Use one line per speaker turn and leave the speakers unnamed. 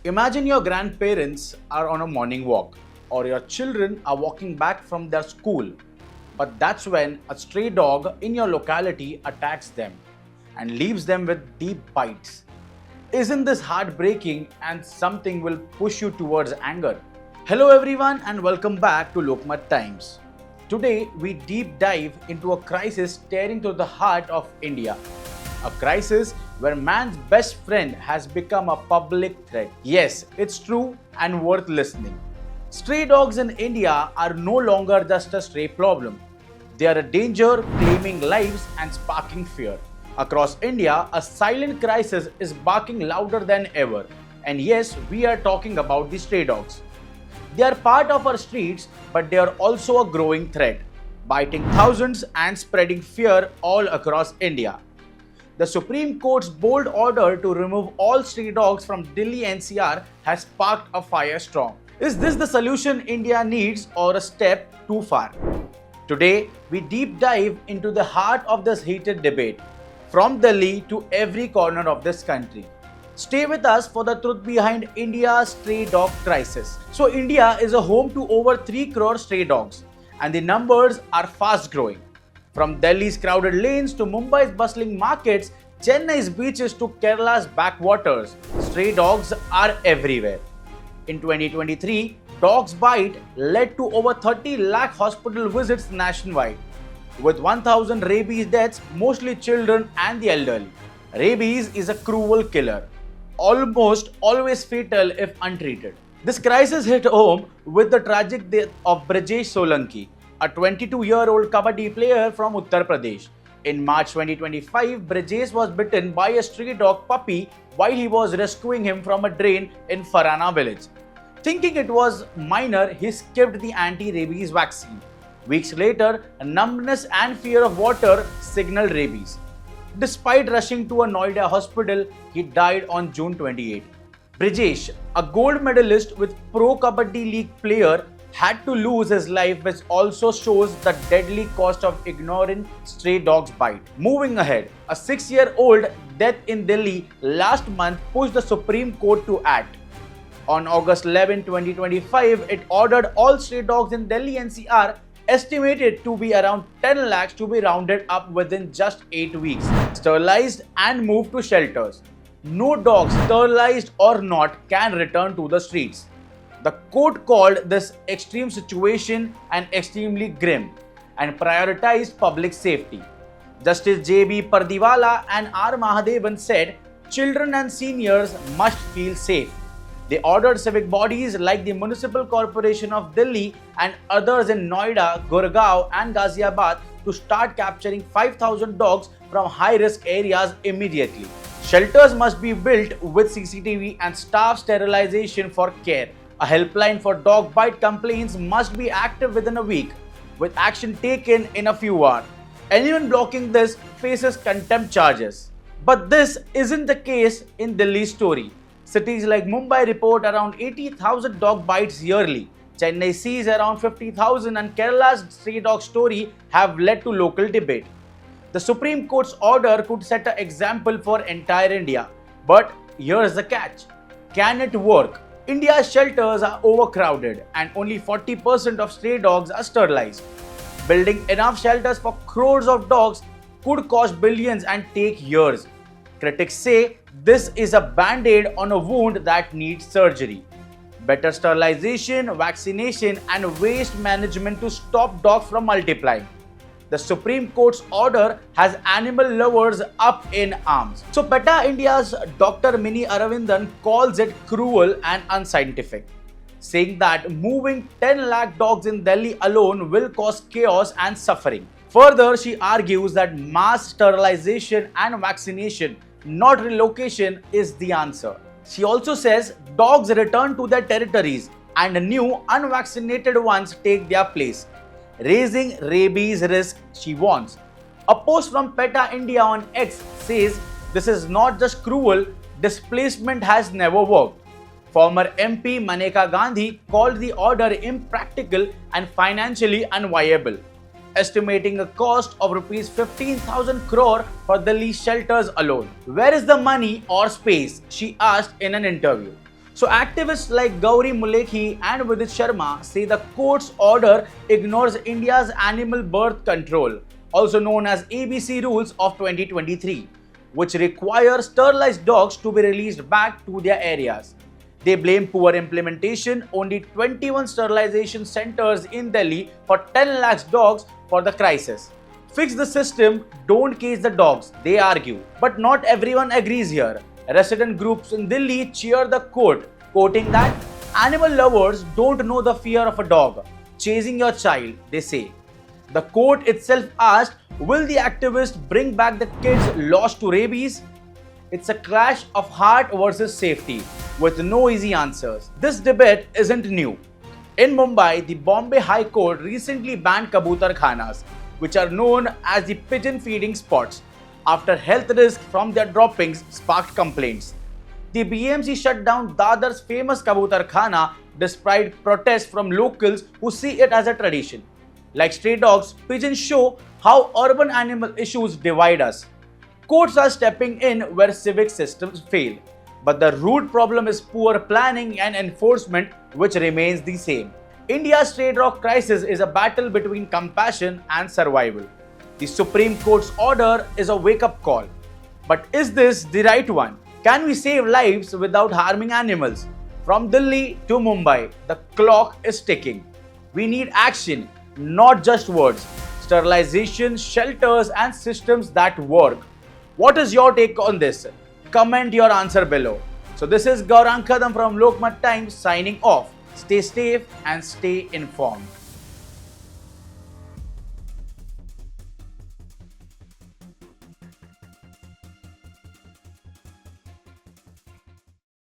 Imagine your grandparents are on a morning walk, or your children are walking back from their school, but that's when a stray dog in your locality attacks them and leaves them with deep bites. Isn't this heartbreaking and something will push you towards anger? Hello, everyone, and welcome back to Lokmat Times. Today, we deep dive into a crisis staring to the heart of India. A crisis where man's best friend has become a public threat. Yes, it's true and worth listening. Stray dogs in India are no longer just a stray problem. They are a danger, claiming lives and sparking fear. Across India, a silent crisis is barking louder than ever. And yes, we are talking about the stray dogs. They are part of our streets, but they are also a growing threat, biting thousands and spreading fear all across India. The Supreme Court's bold order to remove all stray dogs from Delhi-NCR has sparked a firestorm. Is this the solution India needs or a step too far? Today, we deep dive into the heart of this heated debate, from Delhi to every corner of this country. Stay with us for the truth behind India's stray dog crisis. So, India is a home to over 3 crore stray dogs, and the numbers are fast growing. From Delhi's crowded lanes to Mumbai's bustling markets, Chennai's beaches to Kerala's backwaters, stray dogs are everywhere. In 2023, Dogs Bite led to over 30 lakh hospital visits nationwide, with 1,000 rabies deaths, mostly children and the elderly. Rabies is a cruel killer, almost always fatal if untreated. This crisis hit home with the tragic death of Brijesh Solanki, a 22-year-old kabaddi player from Uttar Pradesh. In March 2025, Brijesh was bitten by a stray dog puppy while he was rescuing him from a drain in Farana village. Thinking it was minor, he skipped the anti-rabies vaccine. Weeks later, numbness and fear of water signaled rabies. Despite rushing to a Noida hospital, he died on June 28. Brijesh, a gold medalist with Pro Kabaddi League player, had to lose his life, which also shows the deadly cost of ignoring stray dogs' bite. Moving ahead, a 6-year-old death in Delhi last month pushed the Supreme Court to act. On August 11, 2025, it ordered all stray dogs in Delhi-NCR, estimated to be around 10 lakhs, to be rounded up within just 8 weeks, sterilized and moved to shelters. No dogs, sterilized or not, can return to the streets. The court called this extreme situation and extremely grim and prioritized public safety. Justice J.B. Pardiwala and R. Mahadevan said children and seniors must feel safe. They ordered civic bodies like the Municipal Corporation of Delhi and others in Noida, Gurgaon and Ghaziabad to start capturing 5,000 dogs from high-risk areas immediately. Shelters must be built with CCTV and staff sterilization for care. A helpline for dog bite complaints must be active within a week, with action taken in a few hours. Anyone blocking this faces contempt charges. But this isn't the case in Delhi's story. Cities like Mumbai report around 80,000 dog bites yearly. Chennai sees around 50,000, and Kerala's stray dog story have led to local debate. The Supreme Court's order could set an example for entire India. But here's the catch. Can it work? India's shelters are overcrowded and only 40% of stray dogs are sterilized. Building enough shelters for crores of dogs could cost billions and take years. Critics say this is a band-aid on a wound that needs surgery. Better sterilization, vaccination and waste management to stop dogs from multiplying. The Supreme Court's order has animal lovers up in arms. So PETA India's Dr. Mini Aravindan calls it cruel and unscientific, saying that moving 10 lakh dogs in Delhi alone will cause chaos and suffering. Further, she argues that mass sterilization and vaccination, not relocation, is the answer. She also says dogs return to their territories and new unvaccinated ones take their place, raising rabies risk, she warns. A post from PETA India on X says this is not just cruel, displacement has never worked. Former MP Maneka Gandhi called the order impractical and financially unviable, estimating a cost of rupees 15,000 crore for Delhi shelters alone. Where is the money or space? She asked in an interview. So activists like Gauri Mulekhi and Vidit Sharma say the court's order ignores India's animal birth control, also known as ABC rules of 2023, which require sterilized dogs to be released back to their areas. They blame poor implementation. Only 21 sterilization centers in Delhi for 10 lakhs dogs for the crisis. Fix the system, don't cage the dogs, they argue. But not everyone agrees here. Resident groups in Delhi cheer the court, quoting that animal lovers don't know the fear of a dog chasing your child, they say. The court itself asked, will the activists bring back the kids lost to rabies? It's a clash of heart versus safety, with no easy answers. This debate isn't new. In Mumbai, the Bombay High Court recently banned Kabutarkhanas, which are known as the pigeon feeding spots, after health risks from their droppings sparked complaints. The BMC shut down Dadar's famous Kabutarkhana despite protests from locals who see it as a tradition. Like stray dogs, pigeons show how urban animal issues divide us. Courts are stepping in where civic systems fail. But the root problem is poor planning and enforcement, which remains the same. India's stray dog crisis is a battle between compassion and survival. The Supreme Court's order is a wake-up call. But is this the right one? Can we save lives without harming animals? From Delhi to Mumbai, the clock is ticking. We need action, not just words. Sterilization, shelters, and systems that work. What is your take on this? Comment your answer below. So this is Gaurang Kadam from Lokmat Times signing off. Stay safe and stay informed.